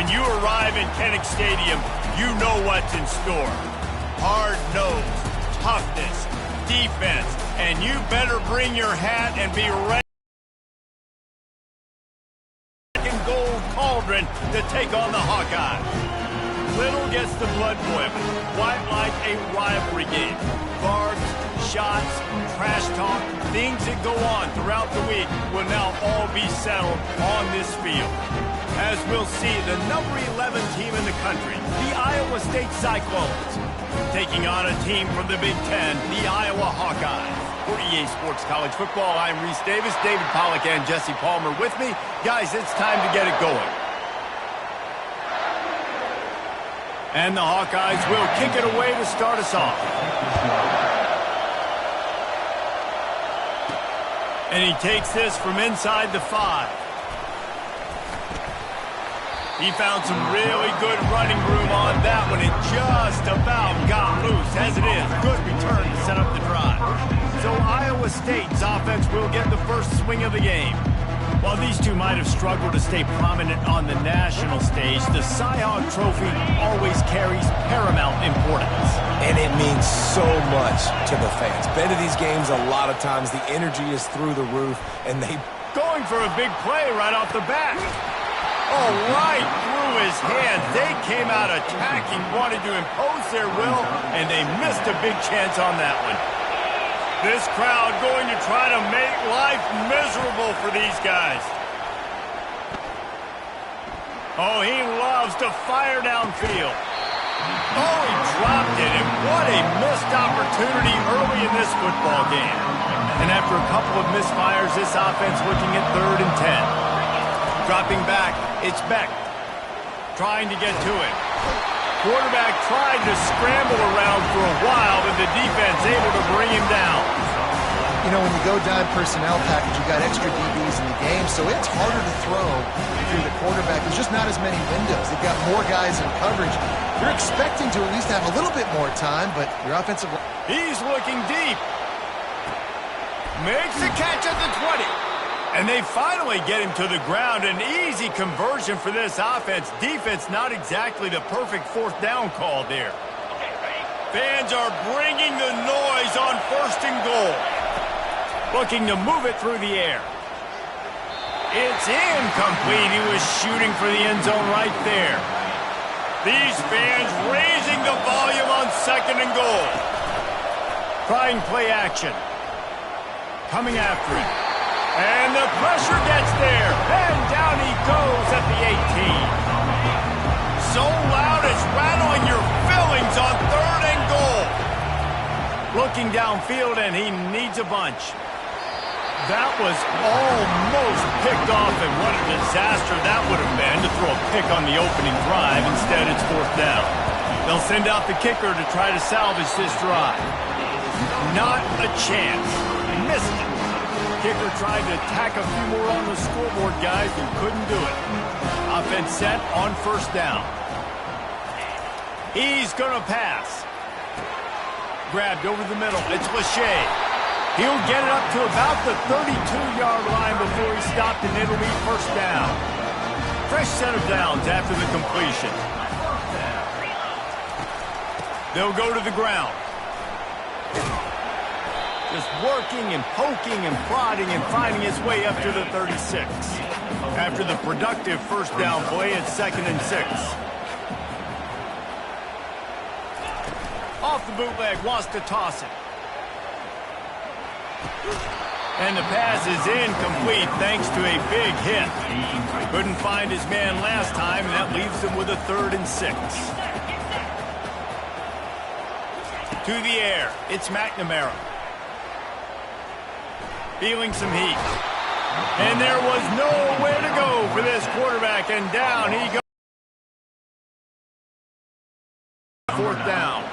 When you arrive in Kinnick Stadium, you know what's in store. Hard nose, toughness, defense, and you better bring your hat and be ready. Gold cauldron to take on the Hawkeyes. Little gets the blood boiling, quite like a rivalry game. Barbs, shots, trash talk, things that go on throughout the week will now all be settled on this field. As we'll see, the number 11 team in the country, the Iowa State Cyclones, taking on a team from the Big Ten, the Iowa Hawkeyes. For EA Sports College Football, I'm Reese Davis, David Pollack, and Jesse Palmer with me. Guys, it's time to get it going. And the Hawkeyes will kick it away to start us off. And he takes this from inside the 5. He found some really good running room on that one. It just about got loose. As it is, good return to set up the drive. So Iowa State's offense will get the first swing of the game. While these two might have struggled to stay prominent on the national stage, the Cy-Hawk Trophy always carries paramount importance. And it means so much to the fans. Been to these games a lot of times. The energy is through the roof, and they... Going for a big play right off the bat. Oh, right through his hands. They came out attacking, wanted to impose their will, and they missed a big chance on that one. This crowd going to try to make life miserable for these guys. Oh, he loves to fire downfield. Oh, he dropped it, and what a missed opportunity early in this football game. And after a couple of misfires, this offense looking at 3rd and 10. Dropping back, it's Beck. Trying to get to it. Quarterback tried to scramble around for a while, but the defense able to bring him down. You know, when you go dime personnel package, you got extra DBs in the game, so it's harder to throw if you're the quarterback. There's just not as many windows. They've got more guys in coverage. You're expecting to at least have a little bit more time, but your offensive... He's looking deep. Makes the catch at the 20. And they finally get him to the ground. An easy conversion for this offense. Defense not exactly the perfect 4th down call there. Fans are bringing the noise on 1st and goal. Looking to move it through the air. It's incomplete. He was shooting for the end zone right there. These fans raising the volume on 2nd and goal. Trying play action. Coming after it. And the pressure gets there. And down he goes at the 18. So loud it's rattling your fillings on 3rd and goal. Looking downfield, and he needs a bunch. That was almost picked off, and what a disaster that would have been to throw a pick on the opening drive. Instead, it's 4th down. They'll send out the kicker to try to salvage this drive. Not a chance. Missed it. Kicker tried to tack a few more on the scoreboard, guys, and couldn't do it. Offense set on 1st down. He's going to pass. Grabbed over the middle. It's Lachey. He'll get it up to about the 32-yard line before he stopped, and it'll be 1st down. Fresh set of downs after the completion. They'll go to the ground. Just working and poking and prodding and finding his way up to the 36. After the productive 1st down play, it's 2nd and 6. Off the bootleg, wants to toss it. And the pass is incomplete thanks to a big hit. Couldn't find his man last time, and that leaves him with a 3rd and 6. To the air, it's McNamara. Feeling some heat. And there was nowhere to go for this quarterback, and down he goes. 4th down.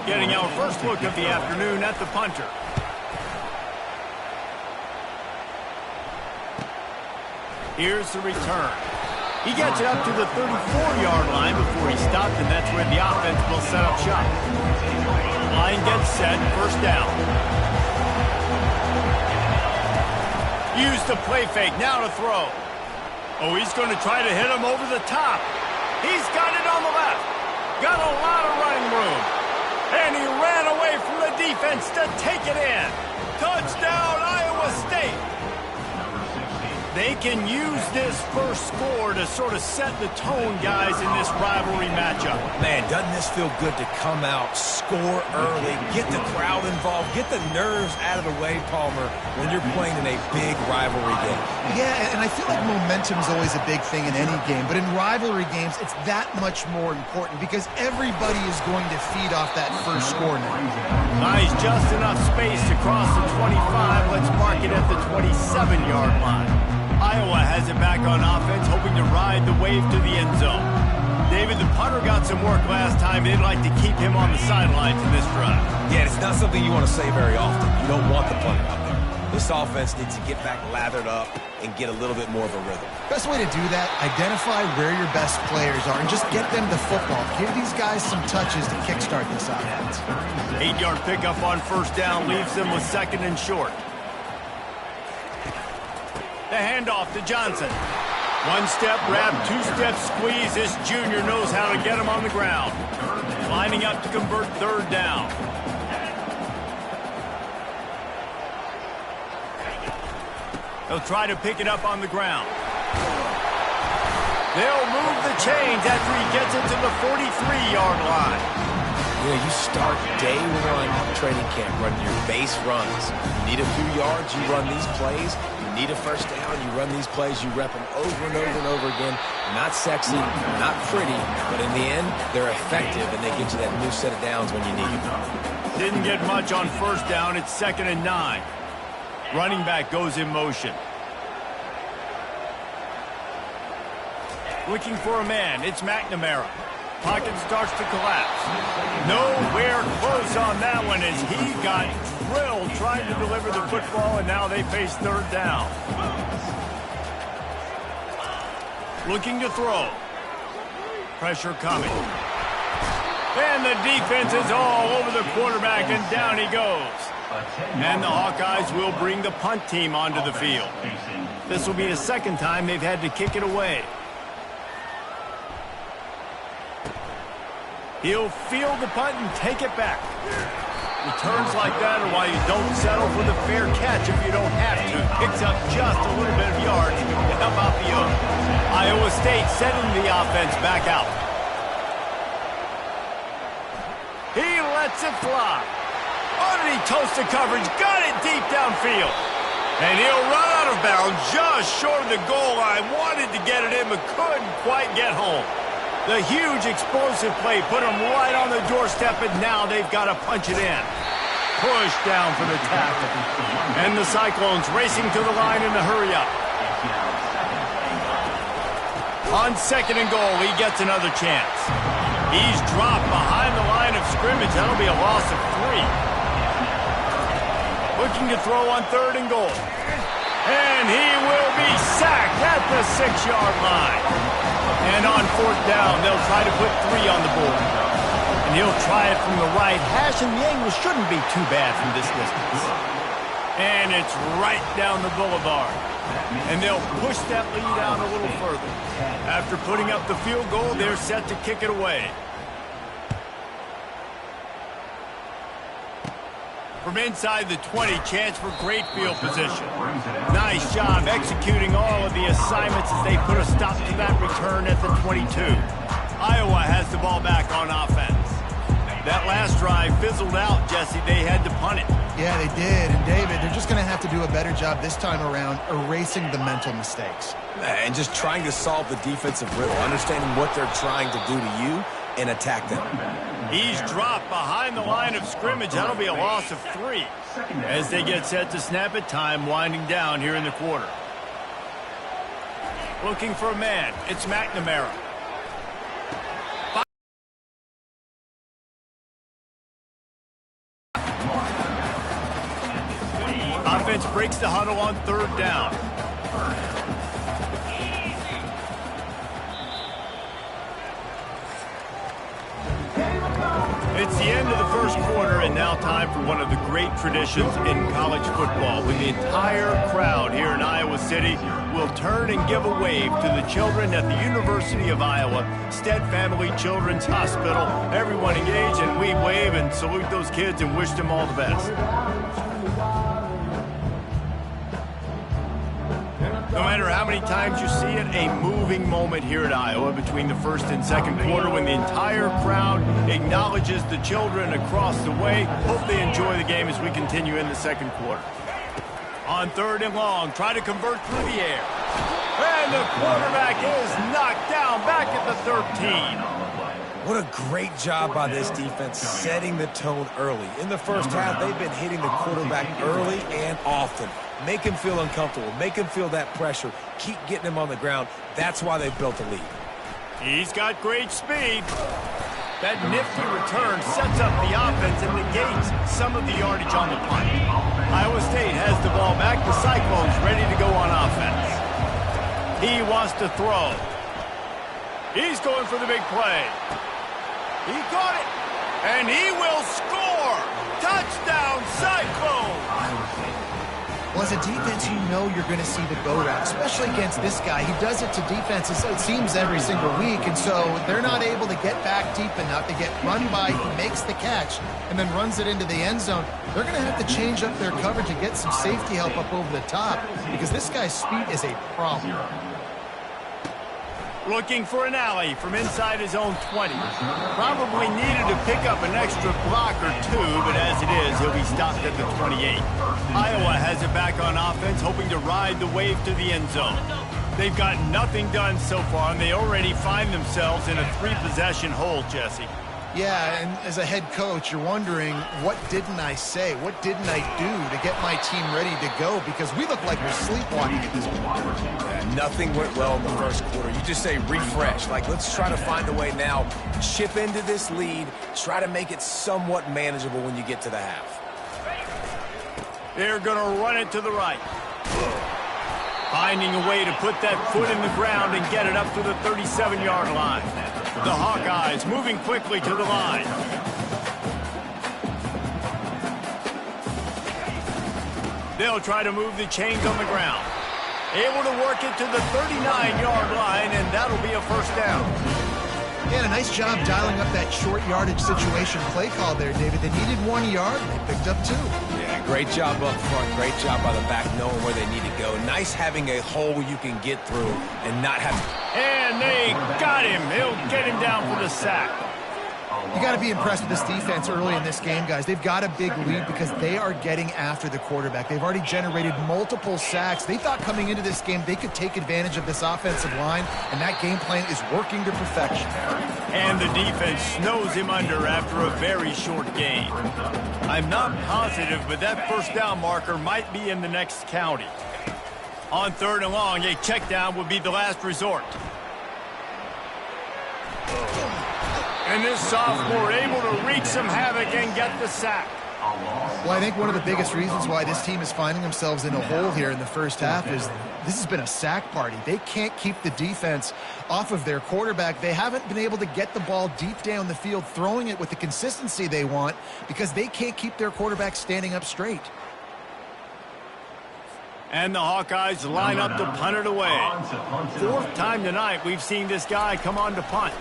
Getting our first look of the afternoon at the punter. Here's the return. He gets it up to the 34-yard line before he stopped, and that's where the offense will set up shop. Line gets set, 1st down. Use the play fake, now to throw. Oh, he's going to try to hit him over the top. He's got it on the left. Got a lot of running room. And he ran away from the defense to take it in. Touchdown, Iowa State. They can use this first score to sort of set the tone, guys, in this rivalry matchup. Man, doesn't this feel good to come out, score early, get the crowd involved, get the nerves out of the way, Palmer, when you're playing in a big rivalry game. Yeah, and I feel like momentum is always a big thing in any game, but in rivalry games, it's that much more important because everybody is going to feed off that first score now. Nice, just enough space to cross the 25. Let's mark it at the 27-yard line. Iowa has it back on offense, hoping to ride the wave to the end zone. David, the punter got some work last time. They'd like to keep him on the sidelines in this drive. Yeah, it's not something you want to say very often. You don't want the punter out there. This offense needs to get back lathered up and get a little bit more of a rhythm. Best way to do that, identify where your best players are and just get them the football. Give these guys some touches to kickstart this offense. 8-yard pickup on first down leaves them with second and short. The handoff to Johnson. One step grab, two-step squeeze. This junior knows how to get him on the ground. Lining up to convert third down. He'll try to pick it up on the ground. They'll move the chains after he gets it to the 43-yard line. You know, you start day one training camp running your base runs. You need a few yards, you run these plays. You need a first down, you run these plays, you rep them over and over and over again. Not sexy, not pretty, but in the end, they're effective and they get you that new set of downs when you need them. Didn't get much on first down. It's 2nd and 9. Running back goes in motion. Looking for a man. It's McNamara. Pocket starts to collapse. Nowhere close on that one as he got drilled trying to deliver the football, and now they face third down. Looking to throw. Pressure coming. And the defense is all over the quarterback, and down he goes. And the Hawkeyes will bring the punt team onto the field. This will be the second time they've had to kick it away. He'll field the punt and take it back. Returns like that are why you don't settle for the fair catch if you don't have to. Picks up just a little bit of yards to help out the young. Iowa State sending the offense back out. He lets it fly. Underneath toasted coverage, got it deep downfield. And he'll run out of bounds just short of the goal line. Wanted to get it in, but couldn't quite get home. The huge explosive play put him right on the doorstep, and now they've got to punch it in. Push down for the tackle. And the Cyclones racing to the line in the hurry-up. On 2nd and goal, he gets another chance. He's dropped behind the line of scrimmage. That'll be a loss of 3. Looking to throw on 3rd and goal. And he will be sacked at the 6-yard line. And on 4th down, they'll try to put 3 on the board. And he'll try it from the right hash, and the angle shouldn't be too bad from this distance. And it's right down the boulevard. And they'll push that lead out a little further. After putting up the field goal, they're set to kick it away. From inside the 20, chance for great field position. Nice job executing all of the assignments as they put a stop to that return at the 22. Iowa has the ball back on offense. That last drive fizzled out, Jesse. They had to punt it. Yeah, they did. And David, they're just going to have to do a better job this time around erasing the mental mistakes. And just trying to solve the defensive riddle, understanding what they're trying to do to you and attack them. He's dropped behind the line of scrimmage. That'll be a loss of 3. As they get set to snap it, time winding down here in the quarter. Looking for a man. It's McNamara. Offense breaks the huddle on 3rd down. It's the end of the first quarter, and now time for one of the great traditions in college football, when the entire crowd here in Iowa City will turn and give a wave to the children at the University of Iowa Stead Family Children's Hospital. Everyone engage, and we wave and salute those kids and wish them all the best. No matter how many times you see it, a moving moment here at Iowa between the first and second quarter when the entire crowd acknowledges the children across the way. Hope they enjoy the game as we continue in the second quarter. On third and long, try to convert through the air. And the quarterback is knocked down back at the 13. What a great job by this defense setting the tone early. In the first half, they've been hitting the quarterback early and often. Make him feel uncomfortable. Make him feel that pressure. Keep getting him on the ground. That's why they've built a lead. He's got great speed. That nifty return sets up the offense and negates some of the yardage on the punt. Iowa State has the ball back. The Cyclones ready to go on offense. He wants to throw. He's going for the big play. He got it. And he will score. Touchdown, Cyclones. Well, as a defense, you know you're going to see the go route, especially against this guy. He does it to defenses, it seems, every single week, and so they're not able to get back deep enough. They get run by, he makes the catch, and then runs it into the end zone. They're going to have to change up their coverage and get some safety help up over the top because this guy's speed is a problem. Looking for an alley from inside his own 20. Probably needed to pick up an extra block or two, but as it is, he'll be stopped at the 28. Iowa has it back on offense, hoping to ride the wave to the end zone. They've got nothing done so far, and they already find themselves in a three-possession hole, Jesse. Yeah, and as a head coach, you're wondering, what didn't I say? What didn't I do to get my team ready to go? Because we look like we're sleepwalking at this point. Yeah, nothing went well in the first quarter. You just say refresh. Like, let's try to find a way now. Chip into this lead. Try to make it somewhat manageable when you get to the half. They're going to run it to the right. Finding a way to put that foot in the ground and get it up to the 37-yard line. The Hawkeyes moving quickly to the line. They'll try to move the chains on the ground. Able to work it to the 39-yard line, and that'll be a first down. Yeah, a nice job dialing up that short yardage situation play call there, David. They needed 1 yard, and they picked up 2. Yeah, great job up front. Great job by the back knowing where they need to go. Nice having a hole you can get through and not have... And they got him. He'll get him down for the sack. You got to be impressed with this defense early in this game, guys. They've got a big lead because they are getting after the quarterback. They've already generated multiple sacks. They thought coming into this game they could take advantage of this offensive line, and that game plan is working to perfection. And the defense snows him under after a very short game. I'm not positive, but that first down marker might be in the next county. On third and long, a check down would be the last resort. And this sophomore able to wreak some havoc and get the sack. Well, I think one of the biggest reasons why this team is finding themselves in a hole here in the first half is this has been a sack party. They can't keep the defense off of their quarterback. They haven't been able to get the ball deep down the field, throwing it with the consistency they want because they can't keep their quarterback standing up straight. And the Hawkeyes line up to punt it away. Fourth time tonight we've seen this guy come on to punt.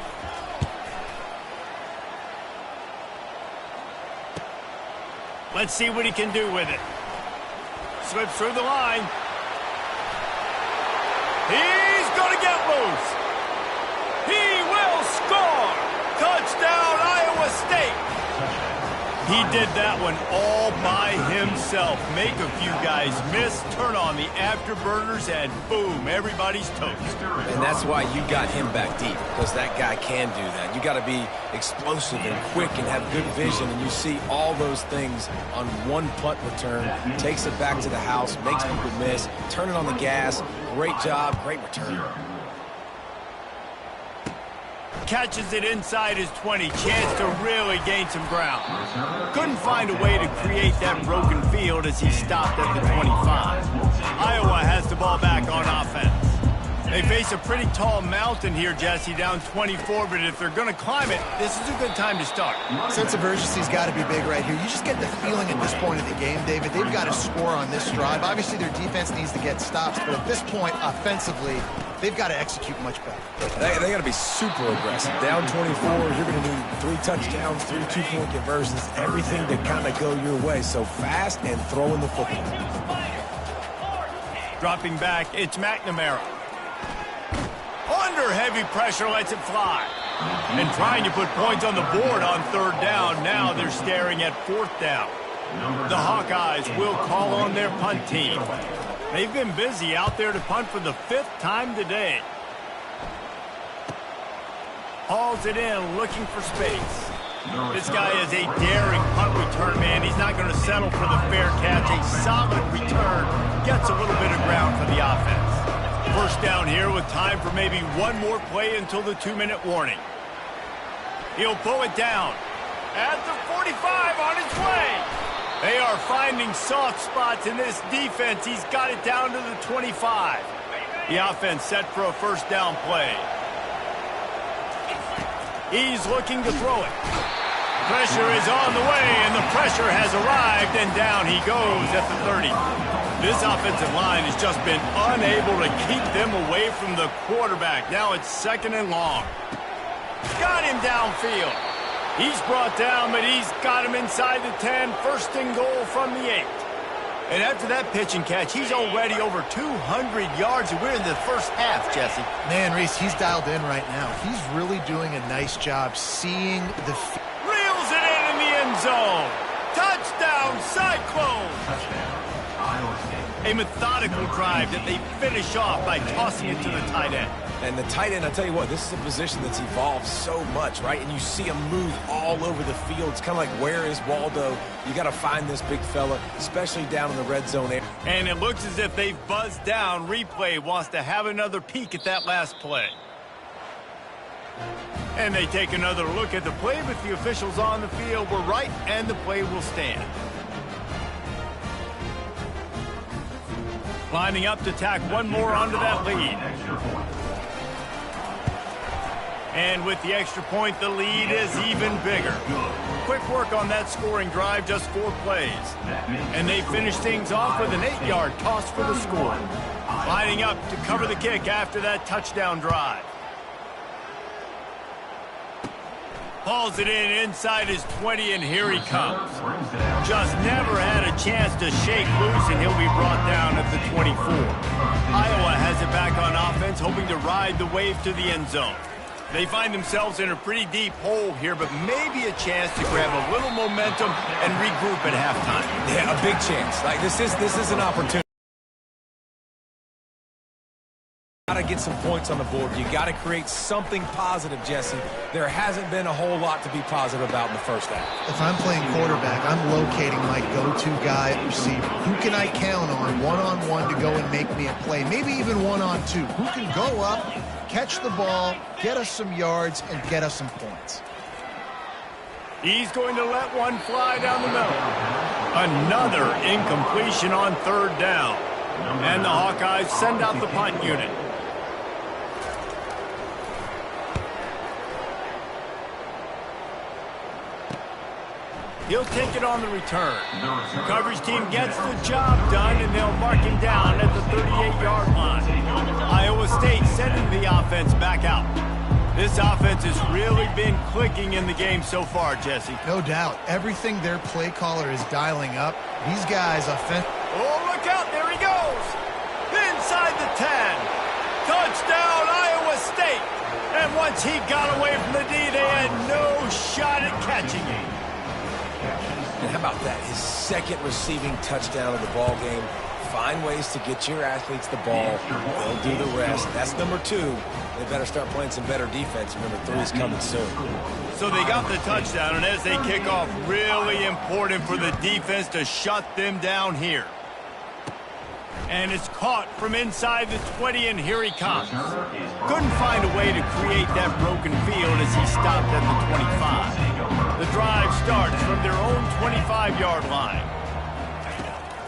Let's see what he can do with it. Slips through the line. He's going to get loose. He will score. Touchdown, Iowa State. He did that one all by himself. Make a few guys miss, turn on the afterburners, and boom, everybody's toast. And that's why you got him back deep, because that guy can do that. You got to be explosive and quick and have good vision, and you see all those things on one punt return. Takes it back to the house, makes people miss, turning on the gas. Great job, great return. Catches it inside his 20. Chance to really gain some ground. Couldn't find a way to create that broken field as he stopped at the 25. Iowa has the ball back on offense. They face a pretty tall mountain here, Jesse, down 24, but if they're going to climb it, this is a good time to start. Sense of urgency's got to be big right here. You just get the feeling at this point of the game, David, they've got to score on this drive. Obviously, their defense needs to get stops, but at this point, offensively, they've got to execute much better. They got to be super aggressive. Down 24, you're going to need 3 touchdowns, 3 two-point conversions, everything to kind of go your way. So fast and throwing the football. Dropping back, it's McNamara. Under heavy pressure, lets it fly. And trying to put points on the board on 3rd down. Now they're staring at 4th down. The Hawkeyes will call on their punt team. They've been busy out there to punt for the 5th time today. Hauls it in, looking for space. This guy is a daring punt return man. He's not going to settle for the fair catch. A solid return. Gets a little bit of ground for the offense. 1st down here with time for maybe one more play until the 2-minute warning. He'll pull it down. At the 45 on its way. They are finding soft spots in this defense. He's got it down to the 25. The offense set for a 1st down play. He's looking to throw it. Pressure is on the way, and the pressure has arrived, and down he goes at the 30. This offensive line has just been unable to keep them away from the quarterback. Now it's 2nd and long. Got him downfield. He's brought down, but he's got him inside the 10. 1st and goal from the 8. And after that pitch and catch, he's already over 200 yards, and we're in the 1st half, Jesse. Man, Reese, he's dialed in right now. He's really doing a nice job seeing the... Reels it in the end zone. Touchdown, Cyclones. Touchdown, Iowa State. A methodical drive that they finish off by tossing it to the tight end. And the tight end, I'll tell you what, this is a position that's evolved so much, right? And you see him move all over the field. It's kind of like, where is Waldo? You got to find this big fella, especially down in the red zone area. And it looks as if they've buzzed down. Replay wants to have another peek at that last play. And they take another look at the play, but the officials on the field were right, and the play will stand. Lining up to tack one more onto that lead. And with the extra point, the lead is even bigger. Quick work on that scoring drive, just 4 plays. And they finish things off with an 8-yard toss for the score. Lining up to cover the kick after that touchdown drive. Hauls it in inside his 20, and here he comes. Just never had a chance to shake loose, and he'll be brought down at the 24. Iowa has it back on offense, hoping to ride the wave to the end zone. They find themselves in a pretty deep hole here, but maybe a chance to grab a little momentum and regroup at halftime. Yeah, a big chance. Like, this is an opportunity. Got to get some points on the board. You got to create something positive, Jesse. There hasn't been a whole lot to be positive about in the 1st half. If I'm playing quarterback, I'm locating my go-to guy at receiver. Who can I count on one-on-one to go and make me a play? Maybe even one-on-two. Who can go up, catch the ball, get us some yards, and get us some points? He's going to let one fly down the middle. Another incompletion on 3rd down. And the Hawkeyes send out the punt unit. He'll take it on the return. Coverage team gets the job done, and they'll mark him down at the 38-yard line. Iowa State sending the offense back out. This offense has really been clicking in the game so far, Jesse. No doubt. Everything their play caller is dialing up, these guys Oh, look out. There he goes. Inside the 10. Touchdown, Iowa State. And once he got away from the D, they had no shot at catching him. And how about that? His 2nd receiving touchdown of the ball game. Find ways to get your athletes the ball. They'll do the rest. That's number 2. They better start playing some better defense. Number 3 is coming soon. So they got the touchdown, and as they kick off, really important for the defense to shut them down here. And it's caught from inside the 20, and here he comes. Couldn't find a way to create that broken field as he stopped at the 25. The drive starts from their own 25-yard line.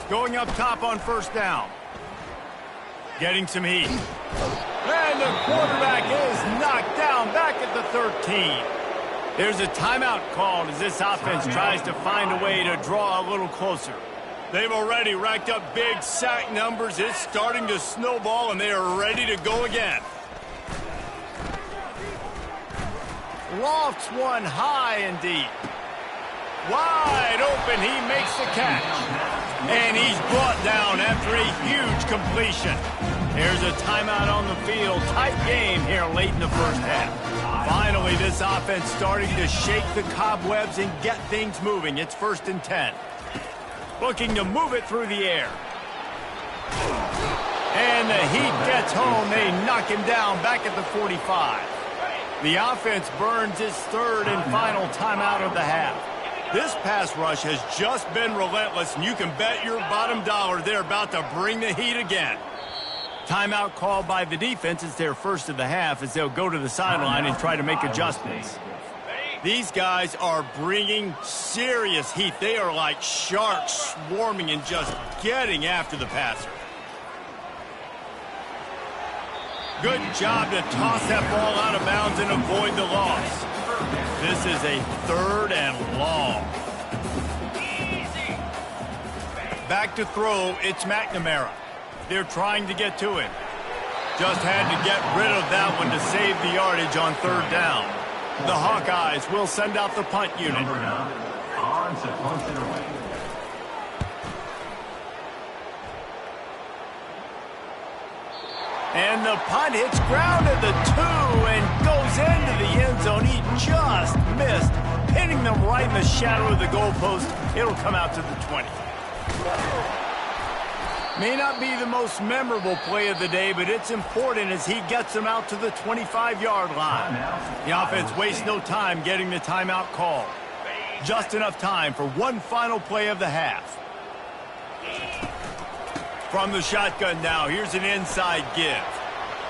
Going up top on 1st down. Getting some heat. And the quarterback is knocked down back at the 13. There's a timeout called as this offense tries to find a way to draw a little closer. They've already racked up big sack numbers. It's starting to snowball, and they are ready to go again. Lofts one high and deep. Wide open, he makes the catch. And he's brought down after a huge completion. There's a timeout on the field. Tight game here late in the first half. Finally, this offense starting to shake the cobwebs and get things moving. It's 1st and 10. Looking to move it through the air. And the heat gets home. They knock him down back at the 45. The offense burns its 3rd and final timeout of the half. This pass rush has just been relentless, and you can bet your bottom dollar they're about to bring the heat again. Timeout called by the defense. It's their first of the half as they'll go to the sideline and try to make adjustments. These guys are bringing serious heat. They are like sharks swarming and just getting after the passer. Good job to toss that ball out of bounds and avoid the loss. This is a 3rd and long. Back to throw, it's McNamara. They're trying to get to him. Just had to get rid of that one to save the yardage on 3rd down. The Hawkeyes will send out the punt unit. And the punt hits ground at the 2 and goes into the end zone. He just missed, hitting them right in the shadow of the goalpost. It'll come out to the 20. May not be the most memorable play of the day, but it's important as he gets them out to the 25-yard line. The offense wastes no time getting the timeout call. Just enough time for one final play of the half. From the shotgun now, here's an inside give.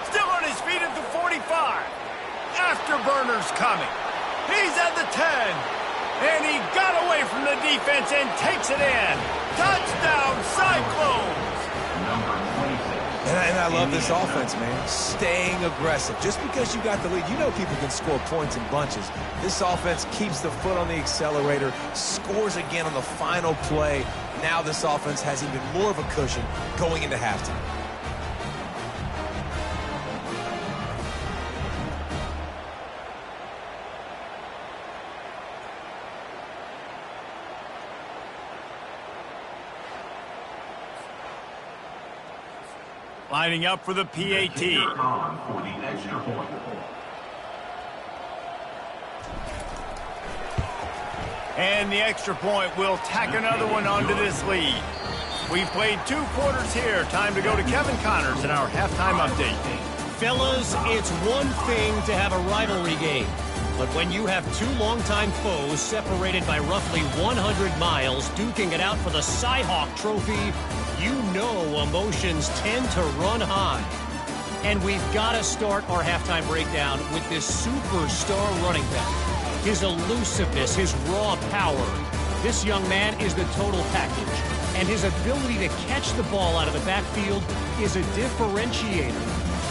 Still on his feet at the 45. Afterburner's coming. He's at the 10. And he got away from the defense and takes it in. Touchdown, Cyclones! And I love this offense, man. Staying aggressive. Just because you got the lead, you know people can score points in bunches. This offense keeps the foot on the accelerator, scores again on the final play. Now this offense has even more of a cushion going into halftime. Lining up for the PAT. And the extra point will tack another one onto this lead. We've played 2 quarters here. Time to go to Kevin Connors in our halftime update. Fellas, it's one thing to have a rivalry game. But when you have 2 longtime foes separated by roughly 100 miles duking it out for the Cy-Hawk trophy, you know emotions tend to run high. And we've got to start our halftime breakdown with this superstar running back. His elusiveness, his raw power. This young man is the total package. And his ability to catch the ball out of the backfield is a differentiator.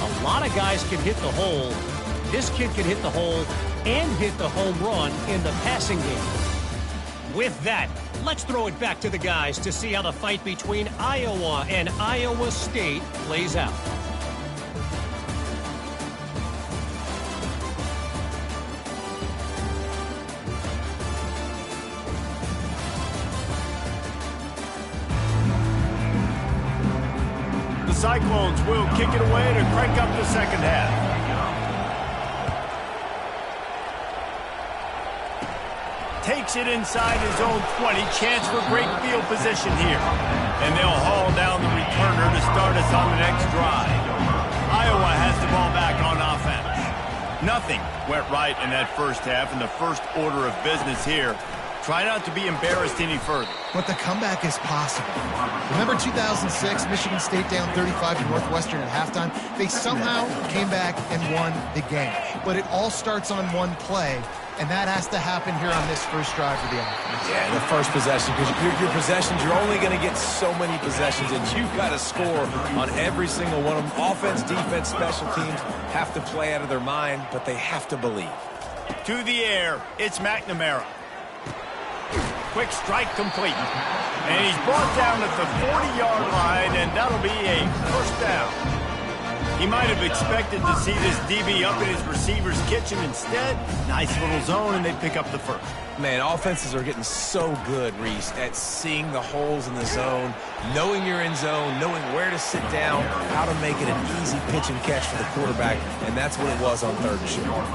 A lot of guys can hit the hole. This kid can hit the hole and hit the home run in the passing game. With that, let's throw it back to the guys to see how the fight between Iowa and Iowa State plays out. The Cyclones will kick it away to crank up the second half. Takes it inside his own 20. Chance for great field position here. And they'll haul down the returner to start us on the next drive. Iowa has the ball back on offense. Nothing went right in that first half, and the first order of business here. Try not to be embarrassed any further. But the comeback is possible. Remember 2006, Michigan State down 35 to Northwestern at halftime? They somehow came back and won the game. But it all starts on one play. and that has to happen here on this first drive for the offense. Yeah, the first possession, because your possessions, you're only going to get so many possessions, and you've got to score on every single one of them. Offense, defense, special teams have to play out of their mind, but they have to believe. To the air, it's McNamara. Quick strike complete. And he's brought down at the 40-yard line, and that'll be a first down. He might have expected to see this DB up in his receiver's kitchen. Instead, nice little zone, and they pick up the first. Man, offenses are getting so good, Reese, at seeing the holes in the zone, knowing you're in zone, knowing where to sit down, how to make it an easy pitch and catch for the quarterback, and that's what it was on third and short.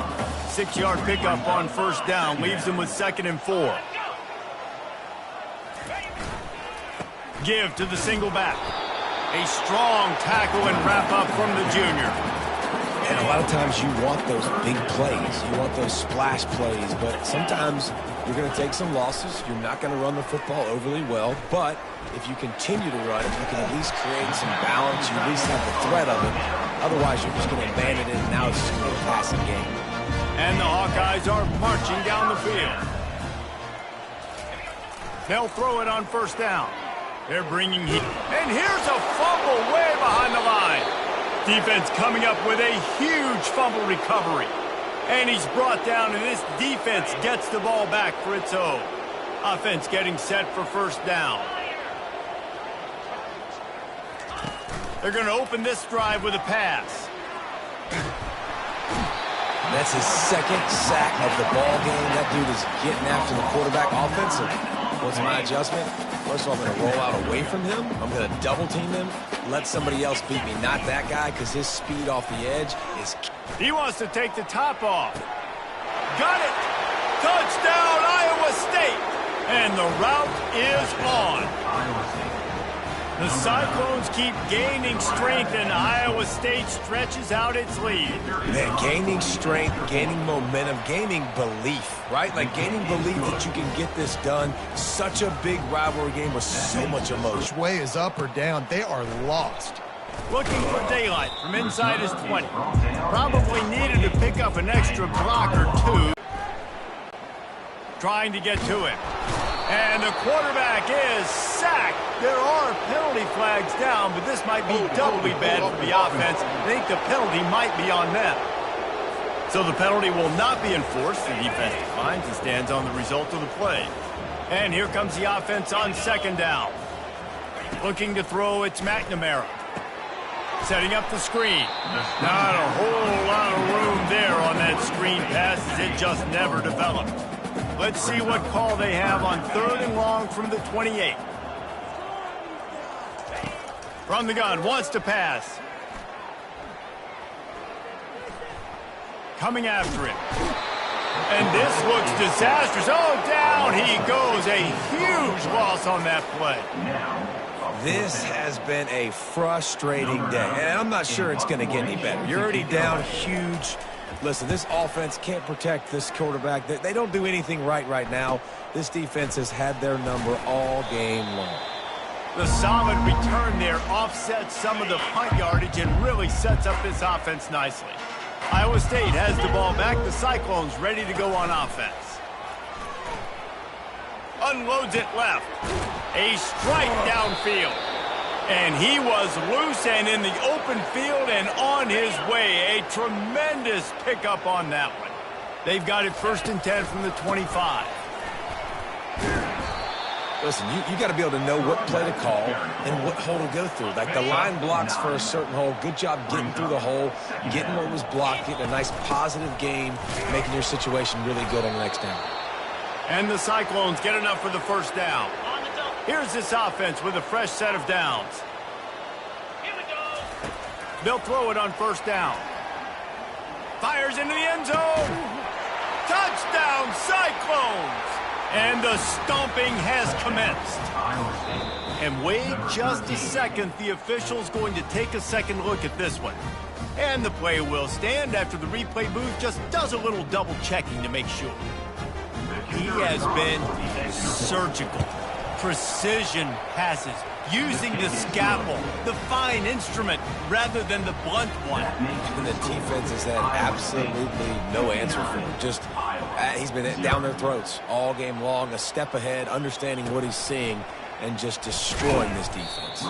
6-yard pickup on first down leaves them with 2nd and 4. Give to the single back. A strong tackle and wrap up from the junior. And a lot of times you want those big plays. You want those splash plays, but sometimes you're going to take some losses. You're not going to run the football overly well, but if you continue to run it, you can at least create some balance. You at least have the threat of it. Otherwise, you're just going to abandon it, and now it's just going to be a passing game. And the Hawkeyes are marching down the field. They'll throw it on first down. They're bringing heat. And here's a fumble way behind the line. Defense coming up with a huge fumble recovery. And he's brought down, and this defense gets the ball back for its own. Offense getting set for first down. They're going to open this drive with a pass. That's his 2nd sack of the ball game. That dude is getting after the quarterback offensive. What's my adjustment? First of all, I'm going to roll out away from him. I'm going to double team him. Let somebody else beat me, not that guy, because his speed off the edge is... He wants to take the top off. Got it! Touchdown, Iowa State! And the route is on. The Cyclones keep gaining strength, and Iowa State stretches out its lead. Man, gaining strength, gaining momentum, gaining belief, right? Like gaining belief that you can get this done. Such a big rivalry game with so much emotion. Which way is up or down? They are lost. Looking for daylight from inside his 20. Probably needed to pick up an extra block or two. Trying to get to it. And the quarterback is sacked. There are penalty flags down, but this might be doubly bad for the offense. I think the penalty might be on them. So the penalty will not be enforced. The defense declines and stands on the result of the play. And here comes the offense on 2nd down. Looking to throw, it's McNamara. Setting up the screen. Not a whole lot of room there on that screen pass, as it just never developed. Let's see what call they have on 3rd and long from the 28. From the gun, wants to pass. Coming after it. And this looks disastrous. Oh, down he goes. A huge loss on that play. This has been a frustrating day, and I'm not sure it's going to get any better. You're already down huge. Listen, this offense can't protect this quarterback. They don't do anything right now. This defense has had their number all game long. The solid return there offsets some of the punt yardage and really sets up this offense nicely. Iowa State has the ball back. The Cyclones ready to go on offense. Unloads it left. A strike downfield. And he was loose and in the open field and on his way. A tremendous pickup on that one. They've got it 1st and 10 from the 25. Listen, you got to be able to know what play to call and what hole to go through. Like the line blocks for a certain hole. Good job getting through the hole, getting what was blocked, getting a nice positive game, making your situation really good on the next down. And the Cyclones get enough for the first down. Here's this offense with a fresh set of downs. They'll throw it on first down. Fires into the end zone. Touchdown, Cyclones! And the stomping has commenced. And wait just a second. The official's going to take a second look at this one. And the play will stand after the replay booth just does a little double checking to make sure. He has been surgical. precision passes, using the scalpel, the fine instrument, rather than the blunt one. And the defense has had absolutely no answer for him. Just, he's been down their throats all game long, a step ahead, understanding what he's seeing, and just destroying this defense.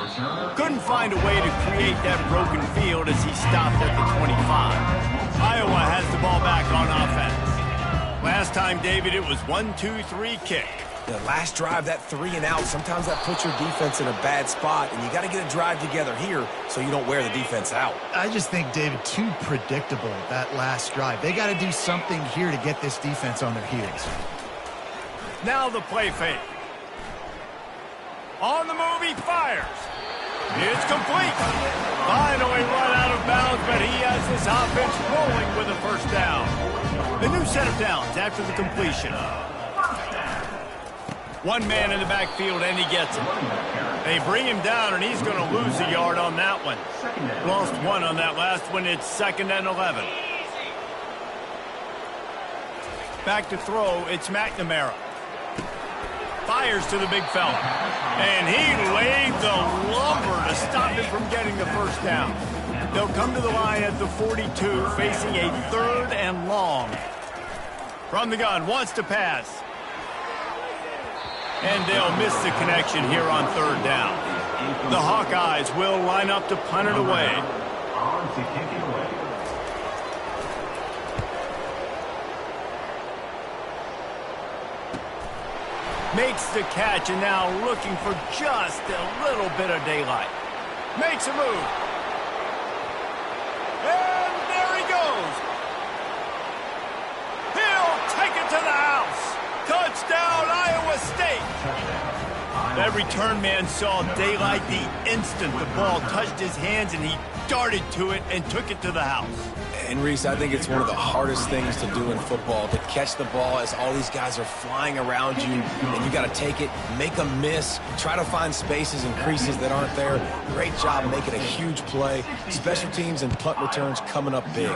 Couldn't find a way to create that broken field as he stopped at the 25. Iowa has the ball back on offense. Last time, David, it was 1-2-3 kick. The last drive, that 3-and-out, sometimes that puts your defense in a bad spot, and you got to get a drive together here so you don't wear the defense out. I just think, David, too predictable, that last drive. They got to do something here to get this defense on their heels. Now the play fake. On the move, he fires. It's complete. Finally run out of bounds, but he has this offense rolling with a first down. The new set of downs after the completion. One man in the backfield, and he gets it. They bring him down, and he's going to lose a yard on that one. Lost one on that last one. It's 2nd and 11. Back to throw, it's McNamara. Fires to the big fella. And he laid the lumber to stop him from getting the first down. They'll come to the line at the 42, facing a 3rd and long. From the gun, wants to pass. And they'll miss the connection here on 3rd down. The Hawkeyes will line up to punt it away. On to kick it away. Makes the catch, and now looking for just a little bit of daylight. Makes a move. And there he goes. He'll take it to the house. Touchdown, Iowa State. That return man saw daylight the instant the ball touched his hands, and he darted to it and took it to the house. And, Reese, I think it's one of the hardest things to do in football, to catch the ball as all these guys are flying around you, and you got to take it, make a miss, try to find spaces and creases that aren't there. Great job making a huge play. Special teams and punt returns coming up big.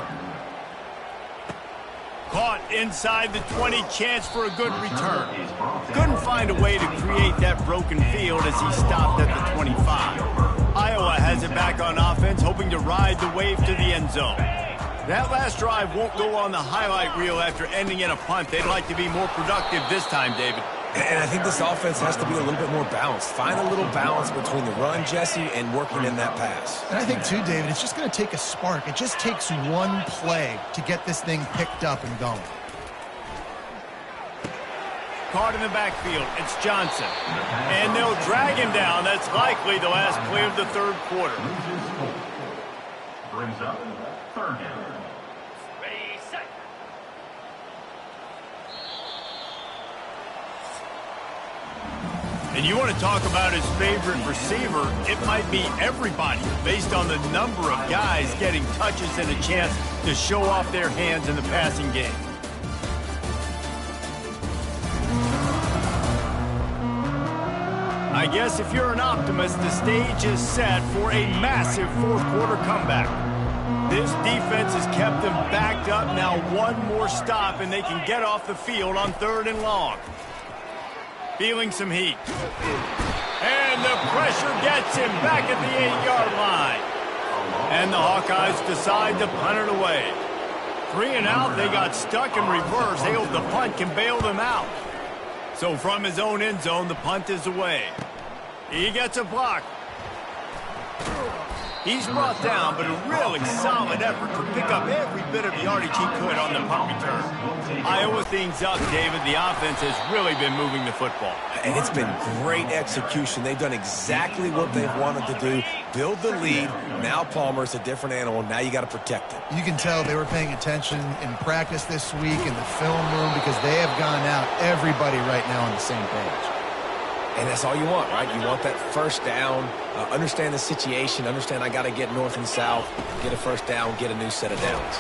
Caught inside the 20, chance for a good return. Couldn't find a way to create that broken field as he stopped at the 25. Iowa has it back on offense, hoping to ride the wave to the end zone. That last drive won't go on the highlight reel after ending in a punt. They'd like to be more productive this time, David. And I think this offense has to be a little bit more balanced. Find a little balance between the run, Jesse, and working in that pass. And I think, too, David, it's just going to take a spark. It just takes one play to get this thing picked up and going. Caught in the backfield, it's Johnson. And they'll drag him down. That's likely the last play of the 3rd quarter. Brings up 3rd down. And you want to talk about his favorite receiver, it might be everybody, based on the number of guys getting touches and a chance to show off their hands in the passing game. I guess if you're an optimist, the stage is set for a massive 4th quarter comeback. This defense has kept them backed up. Now one more stop, and they can get off the field on 3rd and long. Feeling some heat. And the pressure gets him back at the 8-yard line. And the Hawkeyes decide to punt it away. 3-and-out, they got stuck in reverse. They hope the punt can bail them out. So from his own end zone, the punt is away. He gets a block. He's brought down, but a really solid effort to pick up every bit of yardage he could on the punt return. Iowa things up, David. The offense has really been moving the football. And it's been great execution. They've done exactly what they've wanted to do. Build the lead. Now Palmer's a different animal. Now you got to protect it. You can tell they were paying attention in practice this week in the film room because they have gone out, everybody right now on the same page. And that's all you want, right? You want that first down, understand the situation, understand I got to get north and south, get a first down, get a new set of downs.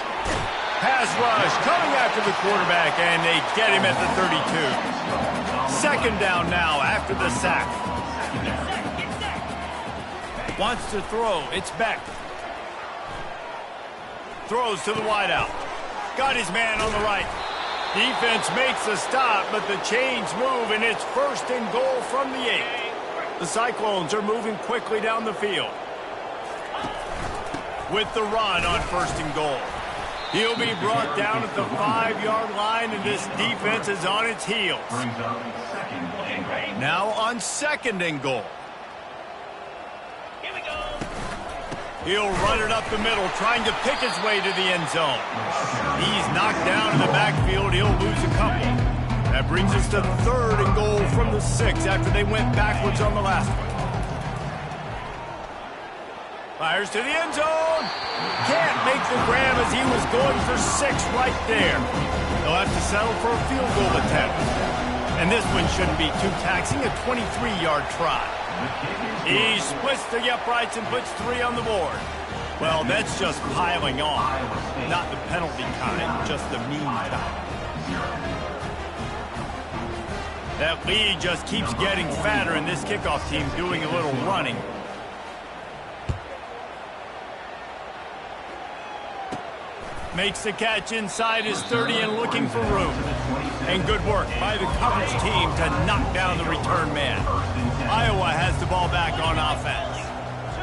Pass rush coming after the quarterback, and they get him at the 32. 2nd down now after the sack. Wants to throw. It's Beck. Throws to the wideout. Got his man on the right. Defense makes the stop, but the chains move, and it's 1st and goal from the 8. The Cyclones are moving quickly down the field. With the run on 1st and goal. He'll be brought down at the 5-yard line, and this defense is on its heels. Now on 2nd and goal. Here we go. He'll run it up the middle, trying to pick his way to the end zone. He's knocked down in the backfield. He'll lose a couple. That brings us to 3rd and goal from the 6 after they went backwards on the last one. Fires to the end zone. Can't make the grab as he was going for 6 right there. They'll have to settle for a field goal attempt. And this one shouldn't be too taxing, a 23-yard try. He splits the uprights and puts 3 on the board. Well, that's just piling on. Not the penalty kind, just the mean kind. That lead just keeps getting fatter, and this kickoff team doing a little running. Makes the catch inside his 30 and looking for room. And good work by the coverage team to knock down the return man. Iowa has the ball back on offense.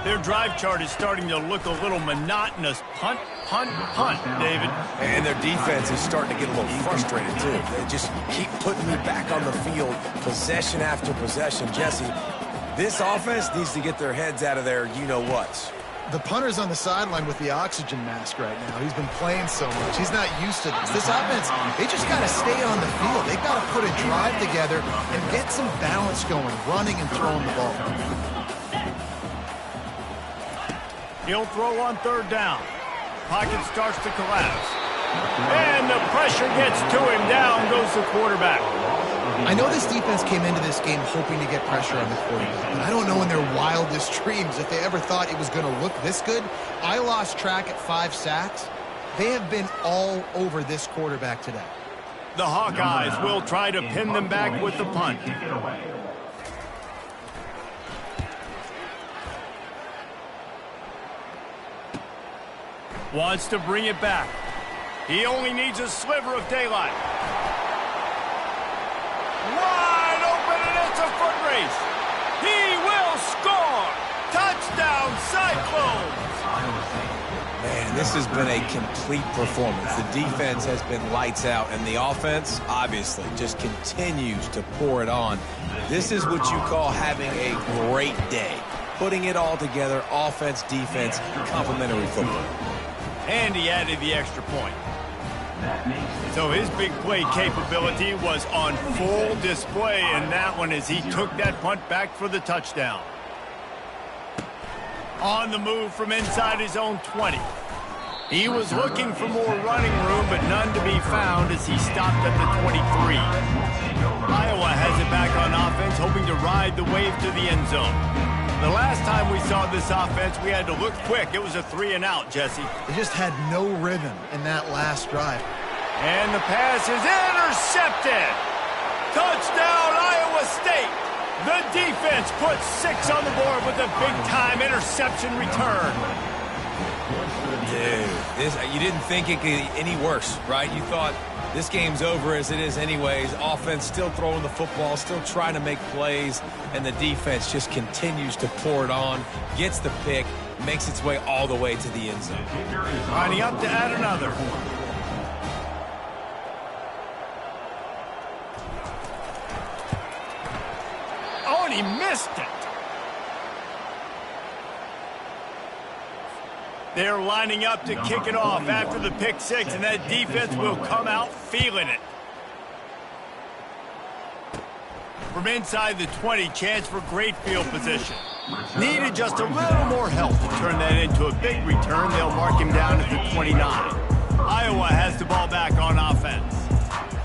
Their drive chart is starting to look a little monotonous. Punt, punt, punt, David. And their defense is starting to get a little frustrated, too. They just keep putting me back on the field, possession after possession. Jesse, this offense needs to get their heads out of their you-know-whats. The punter's on the sideline with the oxygen mask right now. He's been playing so much. He's not used to this. This offense, they just got to stay on the field. They got to put a drive together and get some balance going, running and throwing the ball. He'll throw on 3rd down. Pocket starts to collapse. And the pressure gets to him. Down goes the quarterback. I know this defense came into this game hoping to get pressure on the quarterback, but I don't know in their wildest dreams if they ever thought it was going to look this good. I lost track at 5 sacks. They have been all over this quarterback today. The Hawkeyes will try to pin them back with the punt. Wants to bring it back. He only needs a sliver of daylight. Wide open, and it's a foot race. He will score. Touchdown, Cyclones. Man, this has been a complete performance. The defense has been lights out, and the offense, obviously, just continues to pour it on. This is what you call having a great day. Putting it all together, offense, defense, complementary football. And he added the extra point. So his big play capability was on full display in that one as he took that punt back for the touchdown. On the move from inside his own 20. He was looking for more running room, but none to be found as he stopped at the 23. Iowa has it back on offense, hoping to ride the wave to the end zone. The last time we saw this offense, we had to look quick. It was a 3-and-out, Jesse. They just had no rhythm in that last drive. And the pass is intercepted. Touchdown, Iowa State. The defense puts 6 on the board with a big-time interception return. Dude, you didn't think it could get any worse, right? You thought this game's over as it is anyways. Offense still throwing the football, still trying to make plays, and the defense just continues to pour it on, gets the pick, makes its way all the way to the end zone. Lining up to add another. Oh, and he missed it. They're lining up to kick it off after the pick 6, and that defense will come out feeling it. From inside the 20, chance for great field position. Needed just a little more help to turn that into a big return. They'll mark him down at the 29. Iowa has the ball back on offense.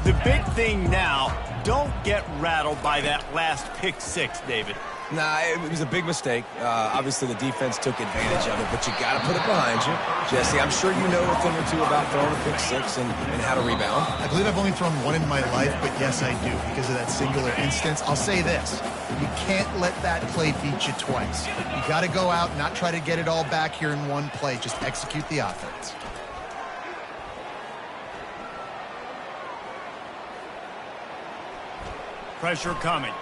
The big thing now, don't get rattled by that last pick 6, David. Nah, it was a big mistake. Obviously, the defense took advantage of it, but you got to put it behind you. Jesse, I'm sure you know a thing or two about throwing a pick 6 and how to rebound. I believe I've only thrown one in my life, but yes, I do, because of that singular instance. I'll say this. You can't let that play beat you twice. You got to go out, not try to get it all back here in one play. Just execute the offense. Pressure coming.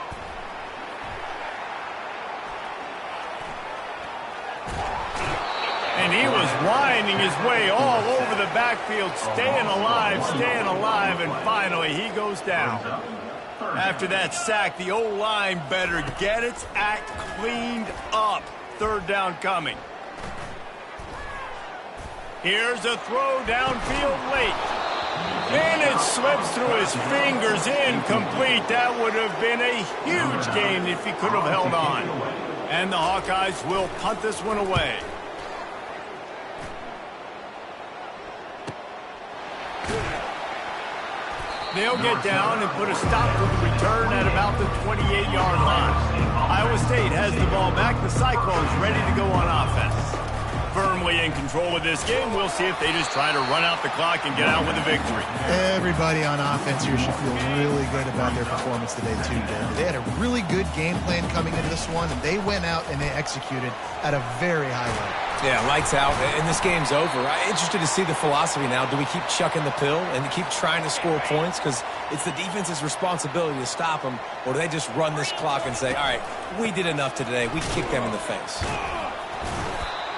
And he was winding his way all over the backfield, staying alive, and finally he goes down. After that sack, the O-line better get its act cleaned up. Third down coming. Here's a throw downfield late. And it slips through his fingers, incomplete. That would have been a huge gain if he could have held on. And the Hawkeyes will punt this one away. They'll get down and put a stop to the return at about the 28-yard line. Iowa State has the ball back. The Cyclones ready to go on offense. Firmly in control of this game. We'll see if they just try to run out the clock and get out with a victory. Everybody on offense here should feel really good about their performance today, too, David. They had a really good game plan coming into this one, and they went out and they executed at a very high level. Yeah, lights out, and this game's over. I'm interested to see the philosophy now. Do we keep chucking the pill and keep trying to score points? Because it's the defense's responsibility to stop them, or do they just run this clock and say, all right, we did enough today. We kicked them in the face.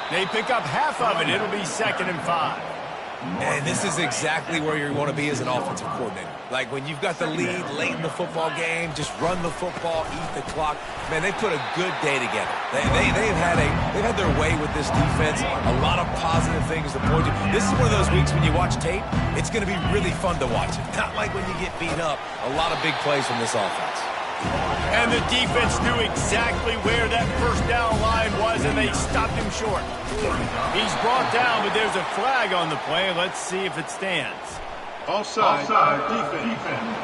They pick up half of it. It'll be 2nd and 5. And this is exactly where you want to be as an offensive coordinator. Like when you've got the lead late in the football game, just run the football, eat the clock. Man, they put a good day together. They've had their way with this defense. A lot of positive things to point to. This is one of those weeks when you watch tape, it's going to be really fun to watch it. Not like when you get beat up. A lot of big plays from this offense. And the defense knew exactly where that first down line was, and they stopped him short. He's brought down, but there's a flag on the play. Let's see if it stands. Offside defense.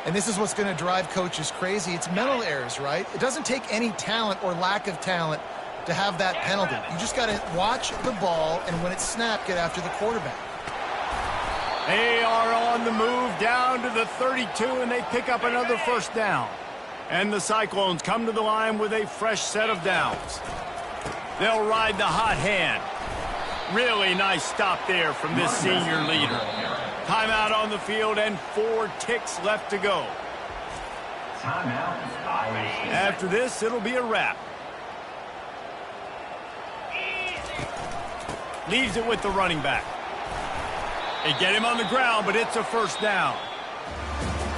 And this is what's going to drive coaches crazy. It's mental errors, right? It doesn't take any talent or lack of talent to have that penalty. You just got to watch the ball, and when it's snapped, get after the quarterback. They are on the move down to the 32, and they pick up another first down. And the Cyclones come to the line with a fresh set of downs. They'll ride the hot hand. Really nice stop there from this senior leader. Timeout on the field and 4 ticks left to go. After this, it'll be a wrap. Leaves it with the running back. They get him on the ground, but it's a first down.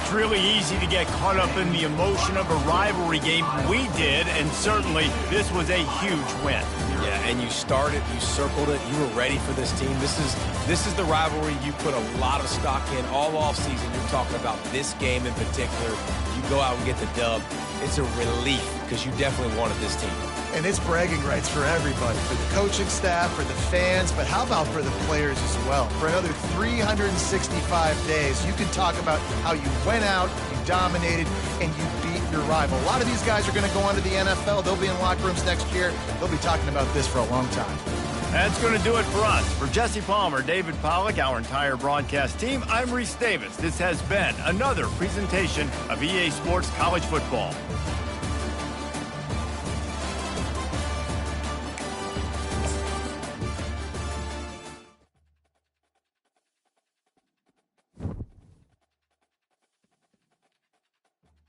It's really easy to get caught up in the emotion of a rivalry game. We did, and certainly this was a huge win. Yeah, and you started, you circled it, you were ready for this team. This is the rivalry you put a lot of stock in all offseason. You're talking about this game in particular. You go out and get the dub. It's a relief because you definitely wanted this team. And it's bragging rights for everybody, for the coaching staff, for the fans, but how about for the players as well? For another 365 days, you can talk about how you went out, you dominated, and you beat your rival. A lot of these guys are going to go on to the NFL. They'll be in locker rooms next year. They'll be talking about this for a long time. That's going to do it for us. For Jesse Palmer, David Pollack, our entire broadcast team, I'm Reese Davis. This has been another presentation of EA Sports College Football.